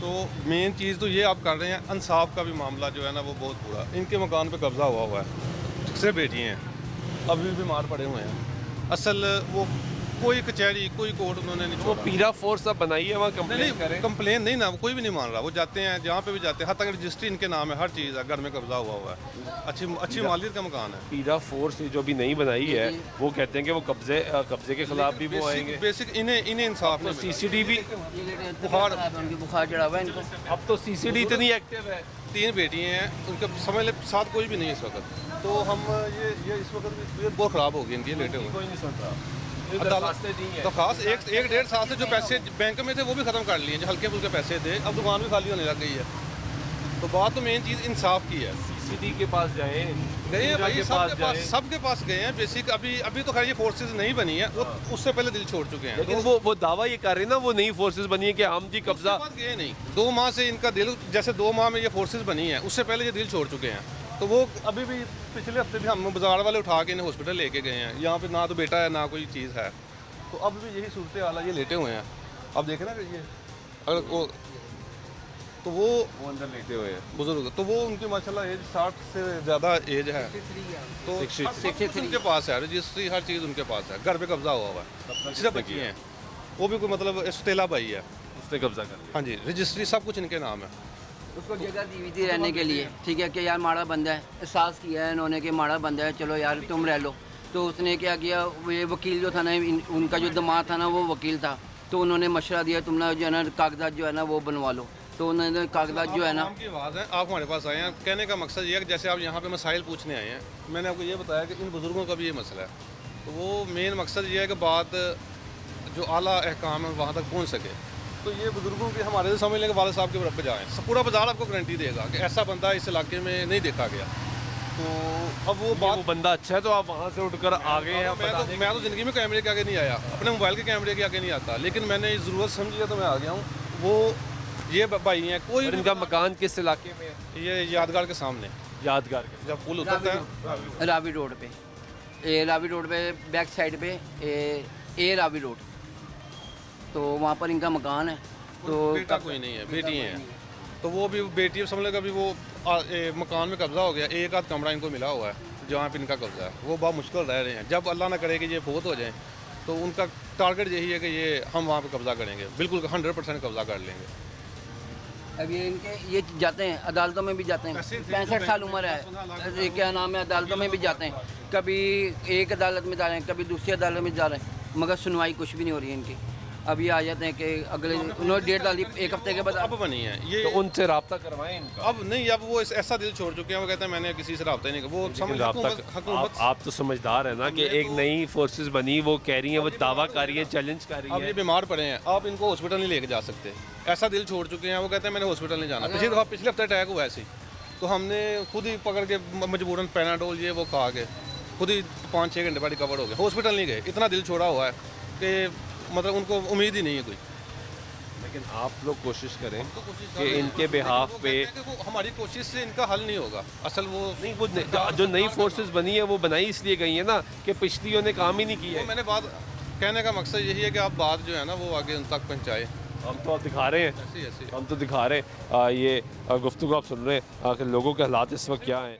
तो मेन चीज़ तो ये आप कर रहे हैं, इंसाफ का भी मामला जो है ना वो बहुत बुरा। इनके मकान पे कब्जा हुआ है, सिर्फ बेटी हैं, अभी भी बीमार पड़े हुए हैं। असल वो कोई कचहरी कोई कोर्ट उन्होंने नहीं वो छोड़ा। पीरा फोर्स अब बनाई है, वहाँ कंप्लेन करें। कंप्लेन नहीं ना, कोई भी नहीं मान रहा। वो जाते हैं जहाँ पे भी जाते हैं, हद तक रजिस्ट्री इनके नाम है, हर चीज़ है, घर में कब्जा हुआ है, अच्छी मालियत का मकान है। पीरा फोर्स जो भी नहीं बनाई है वो कहते हैं कि वो कब्जे के खिलाफ भी वो आएंगे। बेसिक इन्हें इंसाफ तो नहीं सीसीटीवी बुखार चढ़ा हुआ है इनको। अब तो सीसीडी इतनी एक्टिव है। 3 बेटी हैं, उनके समझ ले साथ कोई भी नहीं है इस वक्त। तो हम ये इस वक्त तबीयत बहुत ख़राब हो गई इनकी, लेटे हुए। कोई नहीं सुन रहा। तो खास एक डेढ़ साल से जो पैसे बैंक में थे वो भी ख़त्म कर लिए, जो हल्के फुल्के पैसे थे, अब दुकान भी खाली होने लग गई है। तो बात तो मेन चीज़ इंसाफ की है। सीसीडी के पास जाए, गए हैं भाई, जाएं। सबके पास गए हैं। बेसिक अभी तो खैर ये फोर्सेज नहीं बनी है, वो उससे पहले दिल छोड़ चुके हैं। लेकिन वो दावा ये कर रहे हैं ना, वो नई फोर्सेस बनी है कि हम जी कब्जा। गए नहीं, 2 माह से इनका दिल, जैसे 2 माह में ये फोर्सेज बनी है, उससे पहले ये दिल छोड़ चुके हैं। तो वो अभी भी पिछले हफ्ते भी हम बाजार वाले उठा के इन्हें हॉस्पिटल लेके गए हैं। यहाँ पे ना तो बेटा है ना कोई चीज़ है। तो अब भी यही सूरत हाल है, ये लेटे हुए हैं। अब देखें ना ये अगर वो अंदर लेटे हुए हैं बुजुर्ग, तो वो उनकी माशाल्लाह एज 60 से ज़्यादा एज है। तो 63 उनके पास है रजिस्ट्री, हर चीज़ उनके पास है, घर पे कब्जा हुआ है। सिर्फ बच्ची हैं, वो भी कोई मतलब सुतेला भाई है, उसने कब्जा कर लिया। हाँ जी, रजिस्ट्री सब कुछ इनके नाम है। उसको जगह दी हुई थी रहने के लिए, ठीक है कि यार माड़ा बंदा है, एहसास किया है इन्होंने कि माड़ा बंदा है, चलो यार तुम रह लो। तो उसने क्या किया, ये वकील जो था ना, उनका जो दामाद था ना वो वकील था, तो उन्होंने मशवरा दिया तुम ना जो है ना कागजात जो है ना वो बनवा लो। तो उन्होंने कागजात जो है ना, आपकी आवाज़ है, आप हमारे पास आए हैं, कहने का मकसद ये है कि जैसे आप यहाँ पे मसाइल पूछने आए हैं, मैंने आपको ये बताया कि इन बुज़ुर्गों का भी ये मसला है। तो वो मेन मकसद ये है कि बात जो आला अहकाम है वहाँ तक पहुँच सके। तो ये बुज़ुर्गों के हमारे से समझ लें कि वाले साहब के बराबर जाएँ, पूरा बाजार आपको गारंटी देगा कि ऐसा बंदा इस इलाके में नहीं देखा गया। तो अब वो वो बंदा अच्छा है तो आप वहाँ से उठकर आ गए हैं। मैं तो ज़िंदगी में कैमरे के आगे नहीं आया, अपने मोबाइल के कैमरे के आगे नहीं आता, लेकिन मैंने ज़रूरत समझी है तो मैं आ गया हूँ। वो ये भाई हैं, कोई इनका मकान किस इलाके में है? ये यादगार के सामने, यादगार के जब पुल उतरता है रावी रोड पे, रावी रोड पे बैक साइड पे ए रावी रोड, तो वहाँ पर इनका मकान है। तो बेटा कोई नहीं है, बेटी हैं। तो वो भी बेटी समझ लेगा, अभी वो मकान में कब्जा हो गया, एक आध कमरा इनको मिला हुआ है जहाँ पे इनका कब्जा है। वो बहुत मुश्किल रह रहे हैं, जब अल्लाह ना करे कि ये फोत हो जाए तो उनका टारगेट यही है कि ये हम वहाँ पे कब्जा करेंगे, बिल्कुल 100% कब्जा कर लेंगे। अब ये जाते हैं अदालतों में भी जाते हैं, 65 साल उम्र है, क्या नाम है, अदालतों में भी जाते हैं। कभी एक अदालत में जा रहे हैं, कभी दूसरी अदालत में जा रहे हैं, मगर सुनवाई कुछ भी नहीं हो रही है इनकी। अब ये आ जाते हैं कि अगले उन्होंने डेट डाली, एक हफ्ते के बाद अब बनी है ये। तो उनसे रब्ता करवाएं इनका। अब नहीं, अब वो ऐसा दिल छोड़ चुके हैं, वो कहते हैं मैंने किसी से रब्ता ही नहीं किया। वो हुकूमत आप तो समझदार है ना कि एक नई फोर्सेस बनी, वो कह रही हैं, वो दावा कर रही है, चैलेंज कर रही अब ये है। बीमार पड़े हैं, आप इनको हॉस्पिटल नहीं लेके जा सकते, ऐसा दिल छोड़ चुके हैं। वो कहते हैं मैंने हॉस्पिटल नहीं जाना। पिछले हफ्ते अटैक हुआ ऐसे ही, तो हमने खुद ही पकड़ के मजबूरन पैनाडोल ये वो खा के खुद ही 5-6 घंटे बाद रिकवर हो गए, हॉस्पिटल नहीं गए। इतना दिल छोड़ा हुआ है कि मतलब उनको उम्मीद ही नहीं है कोई। लेकिन आप लोग कोशिश करें कि इनके बिहाफ पे, हमारी कोशिश से इनका हल नहीं होगा। असल वो नहीं, वो जो नई फोर्सेस बनी है वो बनाई इसलिए गई है ना कि पिछलियों ने काम ही नहीं किया है। मैंने बात कहने का मकसद यही है कि आप बात जो है ना वो आगे उन तक पहुँचाए। हम तो आप दिखा रहे हैं, ऐसे हम तो दिखा रहे हैं। ये गुफ्तगू आप सुन रहे हैं कि लोगों के हालात इस वक्त क्या हैं।